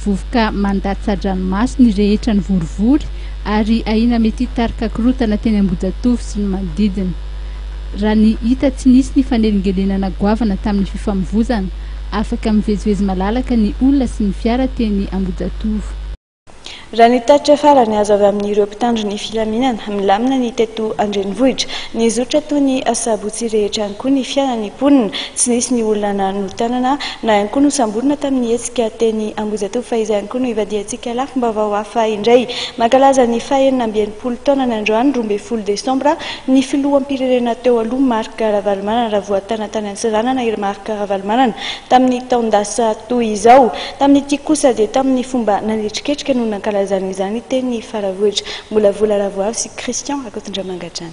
vovoka mandatsy-dranomasy ny rehetra ny vorivory ary aina mety hitarika korotana teny Ambohijatovo sy ny manodidina. Raha ny hita tsy nisy ny fanelingelenana goavana tamin'ny fifamoivoizana, afaka mivezivezy malalaka ny olona sy ny fiara teny Ambohijatovo. Raha ny tatitra farany azo avy amin'ireo mpitandro ny filaminana milamina ny teto Andrenivohitra, ny zotra toy ny asabotsy rehetra ihany koa ny fiainan'ny mponina, tsy nisy ny olona notanana na ihany koa nosamborina tamin'ny hetsika teny Ambohijatovo fa izay ihany koa no ivadiantsika lafim-baovao hafa indray. Mankalaza ny fahaenina amby enimpolo taona ny androany 12 Desambra ny filoham-pirenena teo aloha Marc Ravalomanana raha voatana tany Antsiranana i Marc Ravalomanana tamin'ny taondasa toy izao. Tamin'ity kosa dia tamin'ny fomba naletriketrika no nankalaza izany teny Faravohitra. Mbola vola Ravoavy sy Christian Rakotondra-Mangatrany.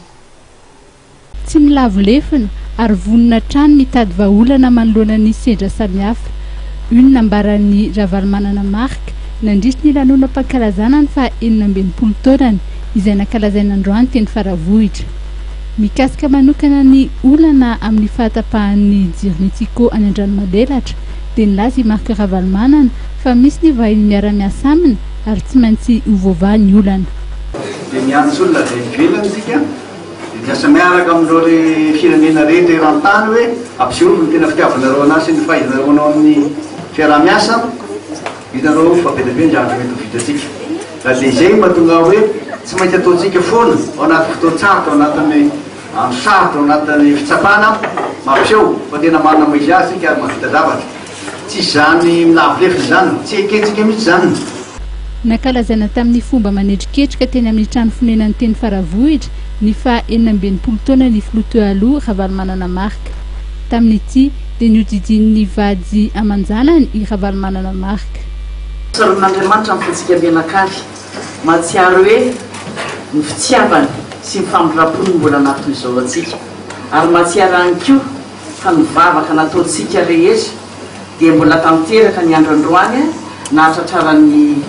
Tsy milavo lefina ary vonina trano mitady vahaolana manoloana ny sedra samihafa. Io nambaran'ny Ravalomanana Marc nandrisy ny lanonam-pankalazana ny fahaenina amby enimpolo taonany izay nankalazaina androany teny Faravohitra. Mikasika manokana ny olana amin'ny fahatapahan'ny jirony Tsiko any Andranomadelatra dia nilaza i Marc Ravalomanana fa misy ny vahiny miara-miasa aminy ary tsy maintsy hovaovà ny olana. Dia miandry olona dia ivelantsika dia miasa miaraka amin'ireo le firenena rehetra eran-tany hoe ampisehoana ny tena fitiavanareo anazy sy ny fahaizanareo anao amin'ny fiaraha-miasa. Hitanareo fa be dia be ny andro mety ho vitantsika. Raha dia izay mahatonga hoe tsy maintsy ataontsika foana ao anaty fotoan-tsarotra, ao anatin'ny andro-sarotra, ao anatin'ny fitsapana mampiseho fa tena manana moizy azy sika ary mahavita zavatra. Tsy izany milavo lefina izany, tsy ekentsika mihitsy izany. Nankalazaina tamin'ny fomba manendriketrika teny amin'ny trano fonenan'ny teny Faravohitra ny fahaenina amby enimpolo taona ny filoha teo aloha Ravalomanana Marc. Tamin'ity dia niodidin'ny vady amanjanany i Ravalomanana Marc. Saroman'Andriamanitra amin'ny fitsikam-bianakavy mahatsiaro hoe ny fitiavany sy ny famindram-pony mbola anatin'izao antsika, ary mahatsiaro ihany koa fa ny vavaka nataontsika rehetra dia mbola tanteraka ny andro androany nahatratraran'ny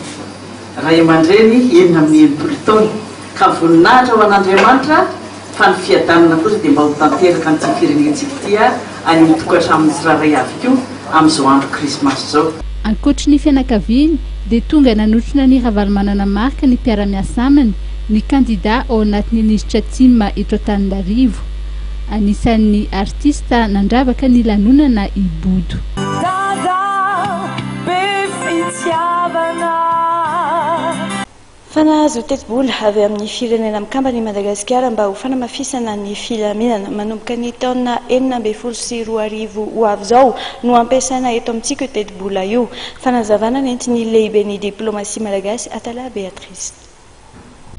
ray aman-dreny enina amin'ny enimpolo taona ka voninahitra ho an'Andriamanitra fa ny fiadanana kosa dia mba ho tanteraka n'ity firenentsika ity any amin'ny tokantrano tsirairay avy koa amin'izao andro krismasy izao. Ankoatry ny fianakaviany dia tonga nanotrona ny Ravalomanana Marc ny mpiara-miasa aminy ny kandida ao anatin'ny ministra Tsimma eto Antananarivo. Anisan'ny artista nandravaka ny lanonana i Bodo. Fanahazo teti-bola avy amin'ny firenena mikambany Madagasikara mba ho fanamafisana ny filaminana manomboka ny taona 2012 ho avy izao no ampiasaina eto amintsika io teti-bola io. Fanazavana nentin'ny lehiben'ny diplomasia malagasy Atala Beatrice.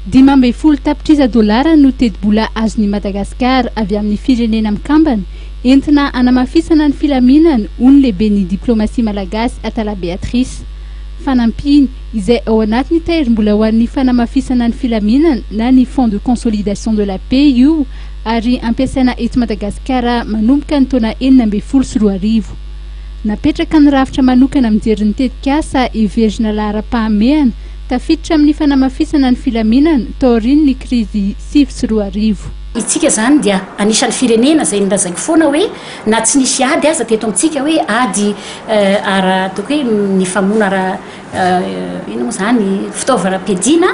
15 tapitrisa dolara no teti-bola azon'i Madagasikara avy amin'ny firenena mikambany entina anamafisana ny filaminana hoy ny lehiben'ny diplomasia malagasy Atala Beatrice. Fanampiny izay ao anatiny tahirim-bola ho an'ny fanamafisana ny filaminana na ny Fonds de consolidation de la paix io ary ampiasaina eto Madagasikara manomboka ny taona 2012. Napetraka ny rafitra manokana mijery ny tetikasa everina lahara-pahamehana tafiditra amin'ny fanamafisana ny filaminana taorian'ny ny krizy 2012. Itsika zany dia anisan'ny firenena zay nilazaiko foana hoe na tsy nisy ady aza teto amintsika hoe ady ara toko hoe ny famona ara ino moa zany fitaovana-piadiana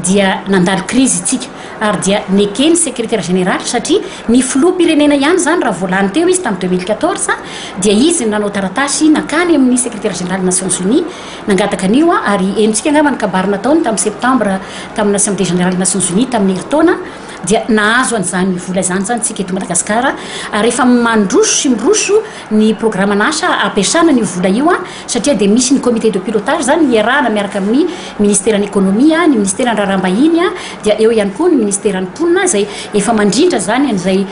dia nandalo krizy itsika ary dia nekeny secrétaire général satria ny filoham-pirenena ihany zany raha volany teo izy tamin'ny 2014 dia izy nanao taratasy nakany amin'ny secrétaire général des Nations Unies nangataka anio ary enitsika angamba nikabarina taony tamin'ny septembre tamin'ny assemblée générale des Nations Unies tamin'ny herintaona dia nahazo an'izany vola izany zany tsika eto Madagasikara ary efa mandroso sy miroso ny programme nasa ampiasana ny vola io satria dia misy ny comité de pilotage zany iarahana miaraka amin'ny ministère ny économie ny ministère ny raharaham-bahiny dia eo ihany koa ny ministère ny mponina zay efa mandrindra zany an'izay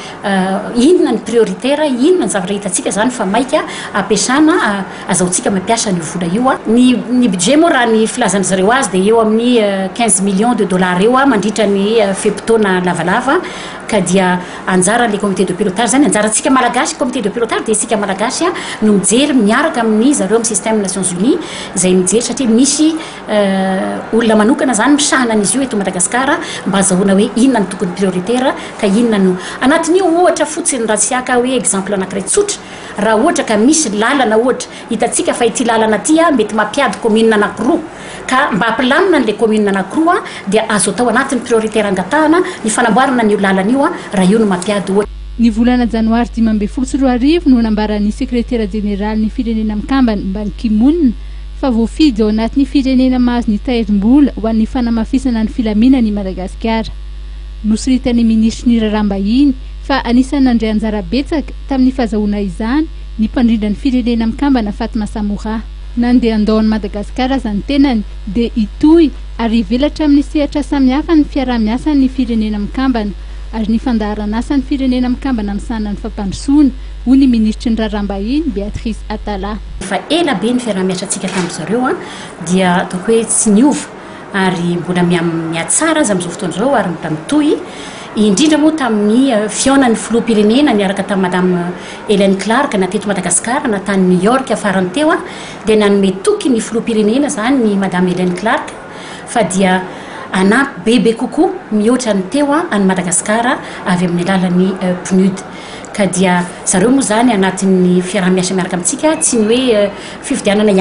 inona ny prioritaire inona ny zavatra hitantsika zany fa maika ampiasana azahoantsika mampiasa ny vola io ny budget moa raha ny filazan'zareo azy dia eo amin'ny 15 millions de dollars eo mandritra ny fepitaona lava lavalava ka dia anjara le comité de pilotage zany anjarantsika malagasy comité de pilotage dia isika malagasy a no mijery miaraka amin'ny zareo amin'ny système Nations Unies izay mijery satria misy olona manokana zany misahana an'izy io eto Madagasikara mba azahoana hoe inona no tokony prioritaire ka inona no anatin'io ohatra fotsiny raha tsy aka hoe exemple anankiray tsotra raha ohatra ka misy lalana ohatra hitantsika fa ity lalana ty a mety mampiady commune anankiroa ka mba ampilamina an'le commune anankiroa dia azo atao anatin'ny prioritaire angatahana ny fanamboarana n'io lalana io a raha io no mampiady ohatra. Ny volana janoary 2024 no nambaran'ny secrétaire général ny firenena mikambana Ban Ki-moon fa voafidy ao anatin'ny firenena mahazo ny taherim-bola ho an'ny fanamafisana ny filaminany Madagasikara. Nosiritan'ny ministra ny raharaham-bahiny fa anisany nandray anjara betsaka tamin'ny fahazahoana izany ny mpandrindrany firenena mikambana Fatma Samoura. Nandeha andaon'ny Madagasikara zany tenany dia itoy ary velatra amin'ny sehatra samihafa ny fiarah-miasa ny firenena mikambana ary ny fandaharana asa ny firenena mikambana amin'ny sanany fampandrosoana hoy ny ministra ny raharaham-bahiny Beatrice Atala. Fa ela be ny fiarah-miasa antsika tamin'izareo a dia ataoko hoe tsy niova ary mbola miatsara azy amin'izao fotoana izao ary mitohy indrindra moa tamin'ny fihaonan'ny filoham-pirenena niaraka tamin'ny madame Hélène Clark nateto Madagasikara natany New York afarany teo a dia nanome toky ny filoham-pirenena zany ny madame Hélène Clark fa dia anampy bebe kokoa mihoatra ny teo a any Madagasikara avy amin'ny alalan'ny PNUD ka dia zareo moa zany anatin'ny fiarah-miasa miaraka amintsika tsy ny hoe fifidianana